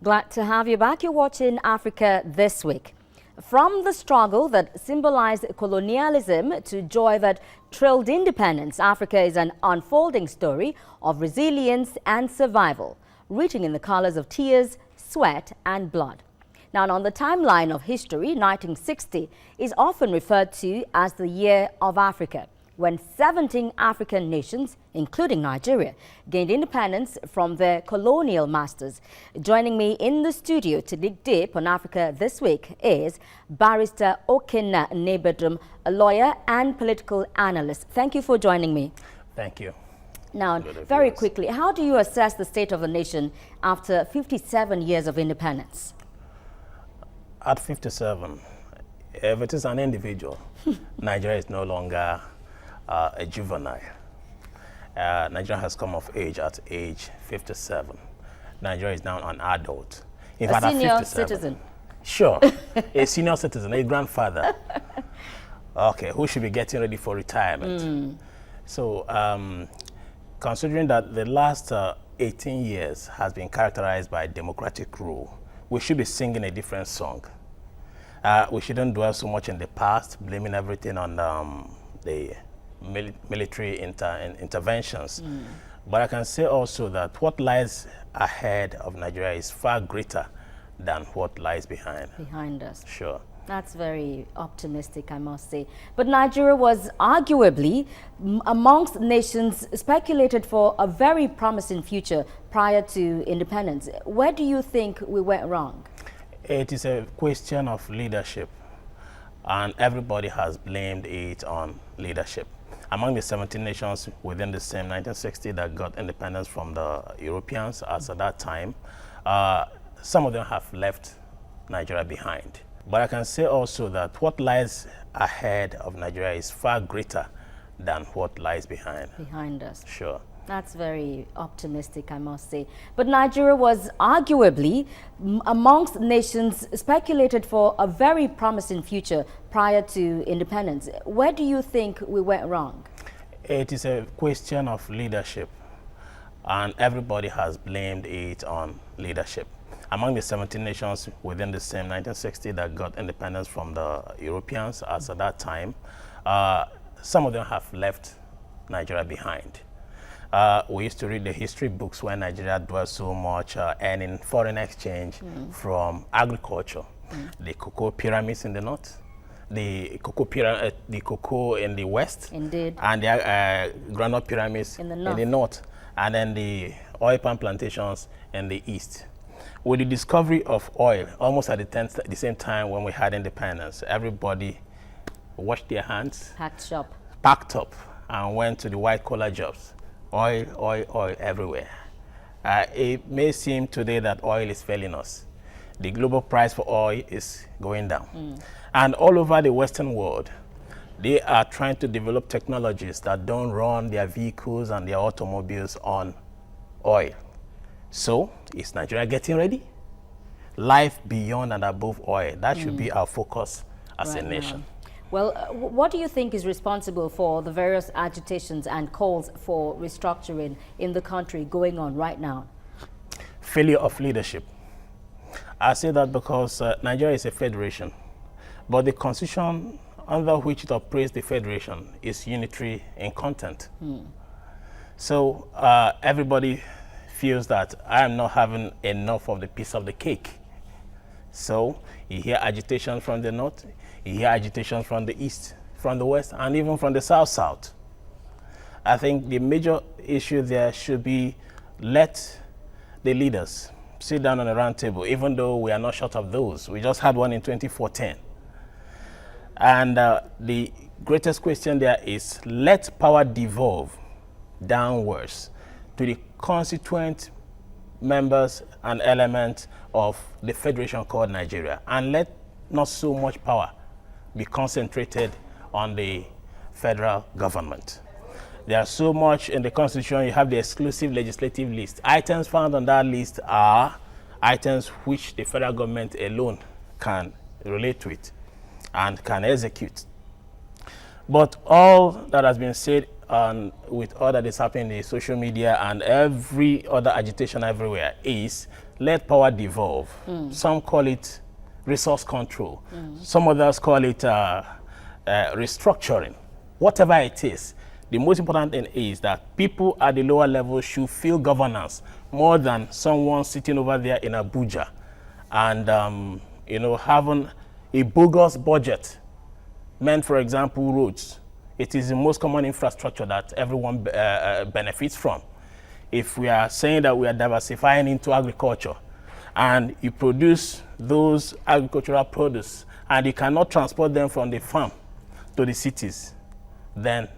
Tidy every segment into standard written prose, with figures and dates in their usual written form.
Glad to have you back. You're watching Africa This Week. From the struggle that symbolized colonialism to joy that trailed independence, Africa is an unfolding story of resilience and survival, written in the colors of tears, sweat and blood. Now, on the timeline of history, 1960 is often referred to as the Year of Africa, when 17 African nations, including Nigeria, gained independence from their colonial masters. Joining me in the studio to dig deep on Africa This Week is Barrister Okey Nnebedum, a lawyer and political analyst. Thank you for joining me. Thank you. Now, very quickly, how do you assess the state of the nation after 57 years of independence? At 57, if it is an individual, Nigeria is no longer a juvenile. Nigeria has come of age at age 57. Nigeria is now an adult. In fact, senior citizen. Sure, a senior citizen, a grandfather. Okay, who should be getting ready for retirement. So, considering that the last 18 years has been characterized by democratic rule, we should be singing a different song. We shouldn't dwell so much in the past, blaming everything on the military interventions. But I can say also that what lies ahead of Nigeria is far greater than what lies behind. Behind us. Sure. That's very optimistic, I must say. But Nigeria was arguably amongst nations speculated for a very promising future prior to independence. Where do you think we went wrong? It is a question of leadership, and everybody has blamed it on leadership. Among the 17 nations within the same 1960 that got independence from the Europeans as at that time, some of them have left Nigeria behind. But I can say also that what lies ahead of Nigeria is far greater than what lies behind. Behind us. Sure. That's very optimistic, I must say. But Nigeria was arguably amongst nations speculated for a very promising future prior to independence. Where do you think we went wrong? It is a question of leadership, and everybody has blamed it on leadership. Among the 17 nations within the same 1960 that got independence from the Europeans as at that time, some of them have left Nigeria behind. We used to read the history books when Nigeria dwelt so much earning foreign exchange from agriculture. The cocoa pyramids in the north, the cocoa in the west, indeed, and the granite pyramids in the north, and then the oil palm plantations in the east. With the discovery of oil, almost at the same time when we had independence, everybody washed their hands, packed up, and went to the white-collar jobs. Oil, oil, oil everywhere. It may seem today that oil is failing us. The global price for oil is going down. And all over the Western world, they are trying to develop technologies that don't run their vehicles and their automobiles on oil. So, is Nigeria getting ready? Life beyond and above oil. That should be our focus as a nation. Well, what do you think is responsible for the various agitations and calls for restructuring in the country going on right now? Failure of leadership. I say that because Nigeria is a federation, but the constitution under which it operates the federation is unitary in content. So everybody feels that I am not having enough of the piece of the cake. So you hear agitation from the north, you hear agitation from the east, from the west, and even from the south. I think the major issue there should be let the leaders sit down on a round table, even though we are not short of those. We just had one in 2014. And the greatest question there is let power devolve downwards to the constituent members and elements of the federation called Nigeria, and let not so much power be concentrated on the federal government. There are so much in the constitution. You have the exclusive legislative list. Items found on that list are items which the federal government alone can relate to it and can execute. But all that has been said with all that is happening in the social media and every other agitation everywhere is let power devolve. Some call it resource control. Some others call it restructuring. Whatever it is, the most important thing is that people at the lower level should feel governance more than someone sitting over there in Abuja and you know, having a bogus budget meant, for example, roads. It is the most common infrastructure that everyone benefits from. If we are saying that we are diversifying into agriculture and you produce those agricultural produce and you cannot transport them from the farm to the cities, then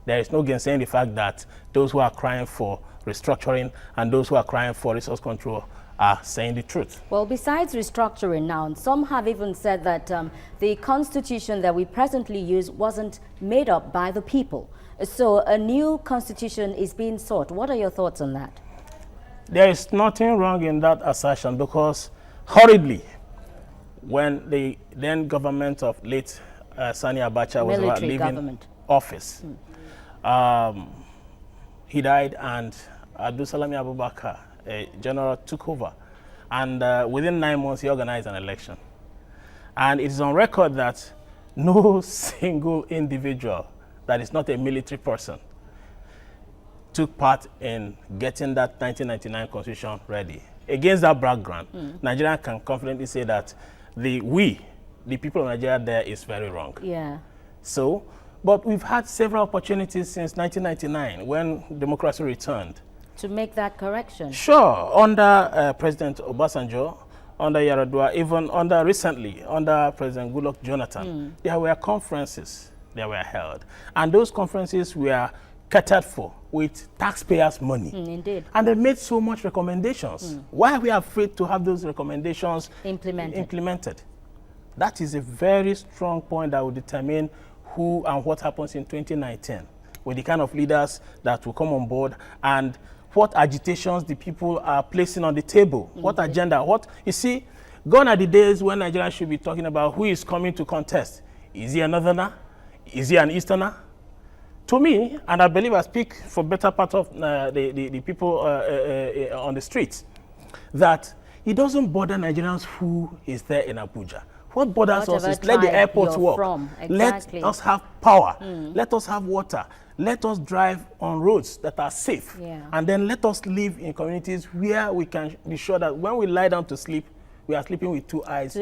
there is no gainsaying the fact that those who are crying for restructuring and those who are crying for resource control are saying the truth. Well, besides restructuring now, some have even said that the constitution that we presently use wasn't made up by the people. So a new constitution is being sought. What are your thoughts on that? There is nothing wrong in that assertion because hurriedly, when the then government of late Sani Abacha was about leaving office, he died and Abdul Salami Abubakar, a general, took over. And within 9 months, he organized an election. And it is on record that no single individual that is not a military person took part in getting that 1999 constitution ready. Against that background, Nigeria can confidently say that the people of Nigeria there is very wrong. Yeah. So, but we've had several opportunities since 1999 when democracy returned. To make that correction? Sure. Under President Obasanjo, under Yaradua, even recently, under President Goodluck Jonathan, there were conferences that were held. And those conferences were catered for with taxpayers' money. Indeed. And they made so much recommendations. Why are we afraid to have those recommendations implemented? That is a very strong point that will determine who and what happens in 2019 with the kind of leaders that will come on board and what agitations the people are placing on the table, what agenda, you see, gone are the days when Nigeria should be talking about who is coming to contest. Is he a northerner? Is he an easterner? To me, and I believe I speak for better part of the people on the streets, that it doesn't bother Nigerians who is there in Abuja. What bothers us is let the airports work. Exactly. Let us have power. Let us have water. Let us drive on roads that are safe. Yeah. And then let us live in communities where we can be sure that when we lie down to sleep, we are sleeping with two eyes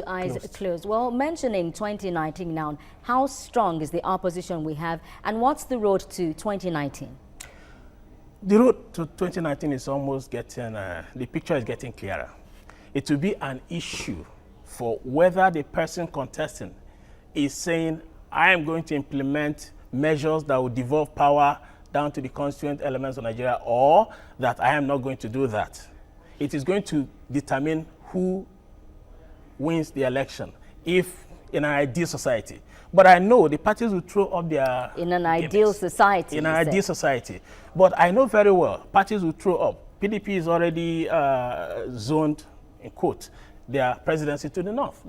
closed. Well, mentioning 2019 now, how strong is the opposition we have and what's the road to 2019? The road to 2019 is almost getting, the picture is getting clearer. It will be an issue for whether the person contesting is saying, I am going to implement measures that will devolve power down to the constituent elements of Nigeria, or that I am not going to do that. It is going to determine who wins the election, if in an ideal society. But I know the parties will throw up their in an ideal society. In an ideal society. But I know very well parties will throw up. PDP is already zoned, in quote, their presidency to the north.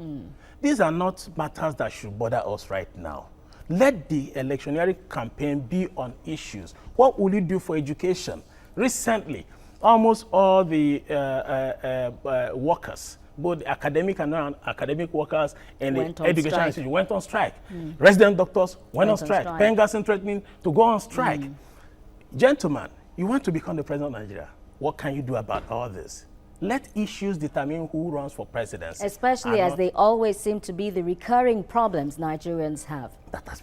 These are not matters that should bother us right now. Let the electioneering campaign be on issues. What will you do for education? Recently, almost all the workers, both academic and non-academic workers in the education institution went on strike. Resident doctors went on strike. Pengassin threatening to go on strike. Gentlemen, you want to become the president of Nigeria. What can you do about all this? Let issues determine who runs for presidency. Especially as they always seem to be the recurring problems Nigerians have.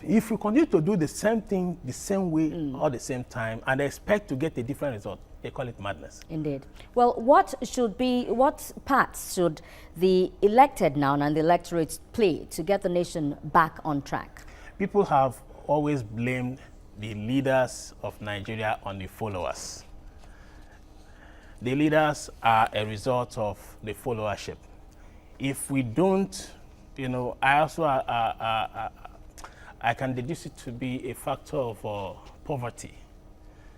If you continue to do the same thing the same way all the same time and expect to get a different result, they call it madness. Indeed. Well, what parts should the elected now and the electorate play to get the nation back on track? People have always blamed the leaders of Nigeria on the followers. The leaders are a result of the followership. If we don't, you know, I can deduce it to be a factor of poverty.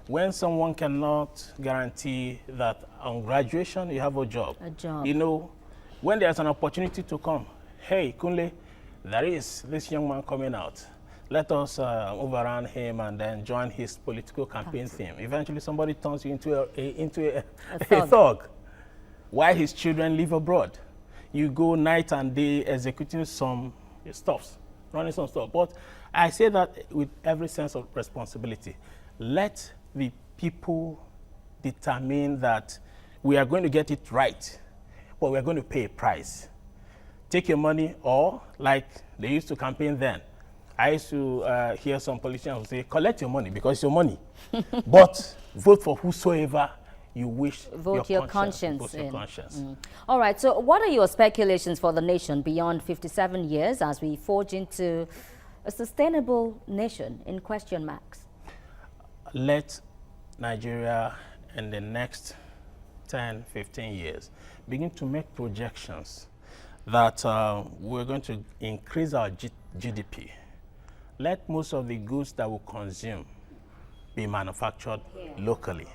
When someone cannot guarantee that on graduation you have a job. You know, when there's an opportunity to come, hey, Kunle, there is this young man coming out. Let us move around him and then join his political campaign theme. Eventually, somebody turns you into a thug. while his children live abroad. You go night and day executing some stuffs, running some stuff. But I say that with every sense of responsibility. Let the people determine that we are going to get it right, but we are going to pay a price. Take your money, or like they used to campaign then. I used to hear some politicians say, collect your money because it's your money, but vote for whosoever you wish. Vote your conscience. Vote your conscience. All right, so what are your speculations for the nation beyond 57 years as we forge into a sustainable nation in question marks? Let Nigeria in the next 10, 15 years begin to make projections that we're going to increase our GDP. Let most of the goods that we consume be manufactured locally.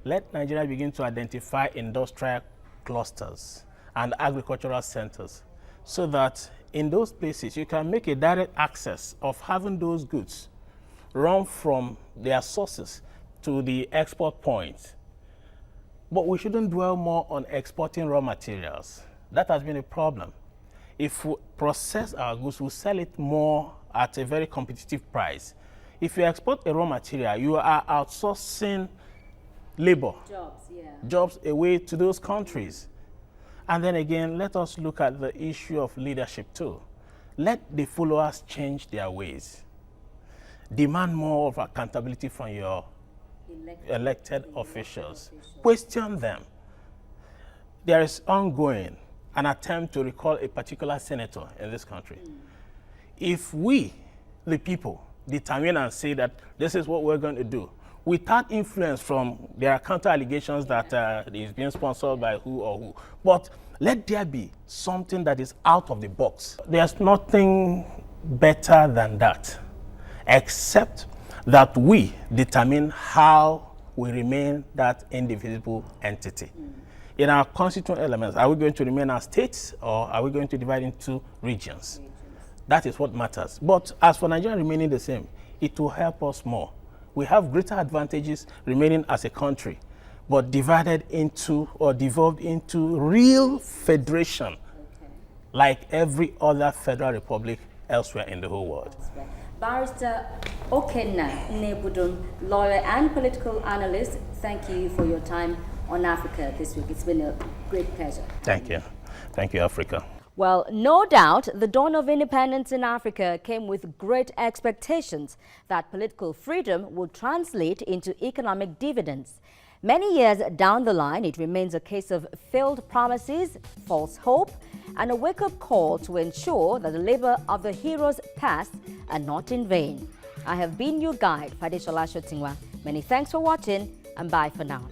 Let Nigeria begin to identify industrial clusters and agricultural centers so that in those places you can make a direct access of having those goods run from their sources to the export points. But we shouldn't dwell more on exporting raw materials. That has been a problem. If we process our goods, we sell it more at a very competitive price. If you export a raw material, you are outsourcing labor, jobs away to those countries. And then again, let us look at the issue of leadership too. Let the followers change their ways. Demand more of accountability from your elected officials. Question them. There is ongoing an attempt to recall a particular senator in this country. If we, the people, determine and say that this is what we're going to do, without influence from their counter allegations that is being sponsored by who or who, but let there be something that is out of the box. There's nothing better than that, except that we determine how we remain that indivisible entity. In our constituent elements, are we going to remain as states or are we going to divide into regions? That is what matters. But as for Nigeria remaining the same, it will help us more. We have greater advantages remaining as a country, but divided into or devolved into real federation, like every other federal republic elsewhere in the whole world. Barrister Okey Nnebedum, lawyer and political analyst, thank you for your time on Africa this week. It's been a great pleasure. Thank you. Thank you, Africa. Well, no doubt, the dawn of independence in Africa came with great expectations that political freedom would translate into economic dividends. Many years down the line, it remains a case of failed promises, false hope, and a wake-up call to ensure that the labor of the heroes past are not in vain. I have been your guide, Fadeshola Shotingwa. Many thanks for watching, and bye for now.